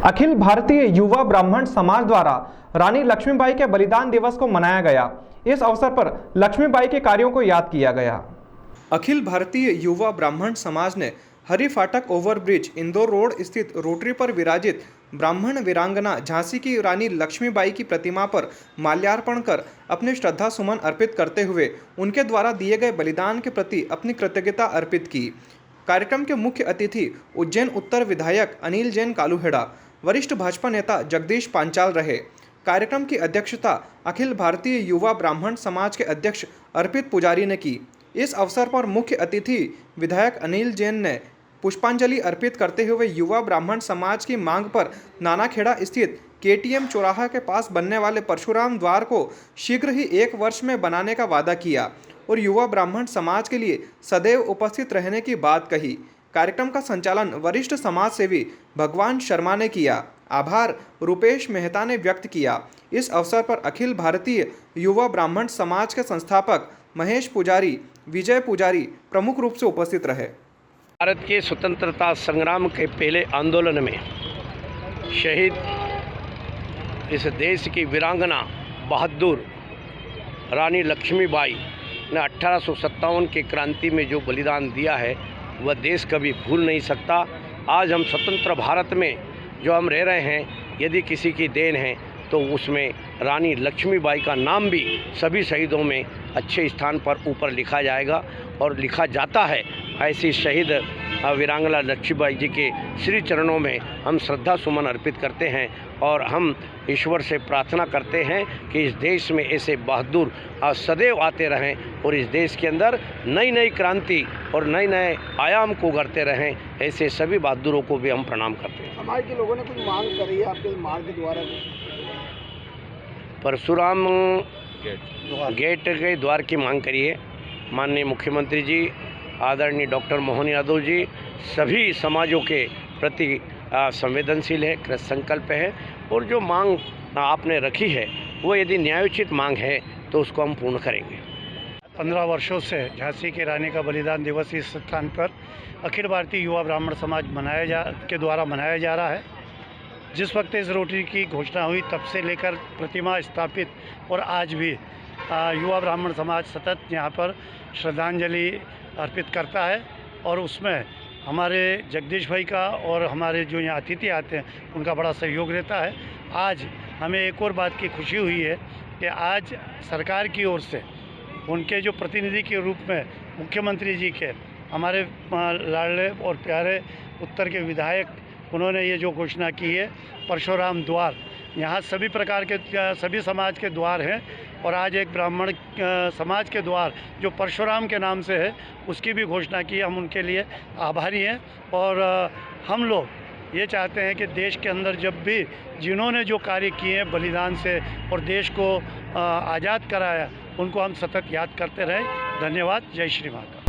अखिल भारतीय युवा ब्राह्मण समाज द्वारा रानी लक्ष्मीबाई के बलिदान दिवस को मनाया गया। इस अवसर पर लक्ष्मीबाई के कार्यों को याद किया गया। अखिल भारतीय युवा ब्राह्मण समाज ने हरि फाटक ओवरब्रिज इंदौर रोड स्थित रोटरी पर विराजित ब्राह्मण वीरांगना झांसी की रानी लक्ष्मीबाई की प्रतिमा पर माल्यार्पण कर अपने श्रद्धा सुमन अर्पित करते हुए उनके द्वारा दिए गए बलिदान के प्रति अपनी कृतज्ञता अर्पित की। कार्यक्रम के मुख्य अतिथि उज्जैन उत्तर विधायक अनिल जैन कालूहेड़ा, वरिष्ठ भाजपा नेता जगदीश पांचाल रहे। कार्यक्रम की अध्यक्षता अखिल भारतीय युवा ब्राह्मण समाज के अध्यक्ष अर्पित पुजारी ने की। इस अवसर पर मुख्य अतिथि विधायक अनिल जैन ने पुष्पांजलि अर्पित करते हुए युवा ब्राह्मण समाज की मांग पर नानाखेड़ा स्थित केटीएम चौराहा के पास बनने वाले परशुराम द्वार को शीघ्र ही 1 वर्ष में बनाने का वादा किया और युवा ब्राह्मण समाज के लिए सदैव उपस्थित रहने की बात कही। कार्यक्रम का संचालन वरिष्ठ समाज सेवी भगवान शर्मा ने किया। आभार रुपेश मेहता ने व्यक्त किया। इस अवसर पर अखिल भारतीय युवा ब्राह्मण समाज के संस्थापक महेश पुजारी, विजय पुजारी प्रमुख रूप से उपस्थित रहे। भारत के स्वतंत्रता संग्राम के पहले आंदोलन में शहीद इस देश की वीरांगना बहादुर रानी लक्ष्मीबाई ने 1857 की क्रांति में जो बलिदान दिया है वह देश कभी भूल नहीं सकता। आज हम स्वतंत्र भारत में जो हम रह रहे हैं, यदि किसी की देन है तो उसमें रानी लक्ष्मीबाई का नाम भी सभी शहीदों में अच्छे स्थान पर ऊपर लिखा जाएगा और लिखा जाता है। ऐसी शहीद वीरांगना लक्ष्मीबाई जी के श्री चरणों में हम श्रद्धा सुमन अर्पित करते हैं और हम ईश्वर से प्रार्थना करते हैं कि इस देश में ऐसे बहादुर सदैव आते रहें और इस देश के अंदर नई नई क्रांति और नए नए आयाम को उगरते रहें। ऐसे सभी बहादुरों को भी हम प्रणाम करते हैं। समाज के लोगों ने कुछ मांग करी है आपके मार्ग के द्वारा? परशुराम गेट के द्वार की मांग करी है। माननीय मुख्यमंत्री जी, आदरणीय डॉक्टर मोहन यादव जी सभी समाजों के प्रति संवेदनशील है, कृत संकल्प है और जो मांग आपने रखी है वो यदि न्यायोचित मांग है तो उसको हम पूर्ण करेंगे। 15 वर्षों से झांसी की रानी का बलिदान दिवस इस स्थान पर अखिल भारतीय युवा ब्राह्मण समाज के द्वारा मनाया जा रहा है। जिस वक्त इस रोटरी की घोषणा हुई तब से लेकर प्रतिमा स्थापित और आज भी युवा ब्राह्मण समाज सतत यहाँ पर श्रद्धांजलि अर्पित करता है और उसमें हमारे जगदीश भाई का और हमारे जो यहाँ अतिथि आते हैं उनका बड़ा सहयोग रहता है। आज हमें एक और बात की खुशी हुई है कि आज सरकार की ओर से उनके जो प्रतिनिधि के रूप में मुख्यमंत्री जी के हमारे लाडले और प्यारे उत्तर के विधायक, उन्होंने ये जो घोषणा की है परशुराम द्वार, यहाँ सभी प्रकार के सभी समाज के द्वार हैं और आज एक ब्राह्मण समाज के द्वार जो परशुराम के नाम से है उसकी भी घोषणा की। हम उनके लिए आभारी हैं और हम लोग ये चाहते हैं कि देश के अंदर जब भी जिन्होंने जो कार्य किए हैं बलिदान से और देश को आज़ाद कराया, उनको हम सतत याद करते रहें। धन्यवाद। जय श्री माता।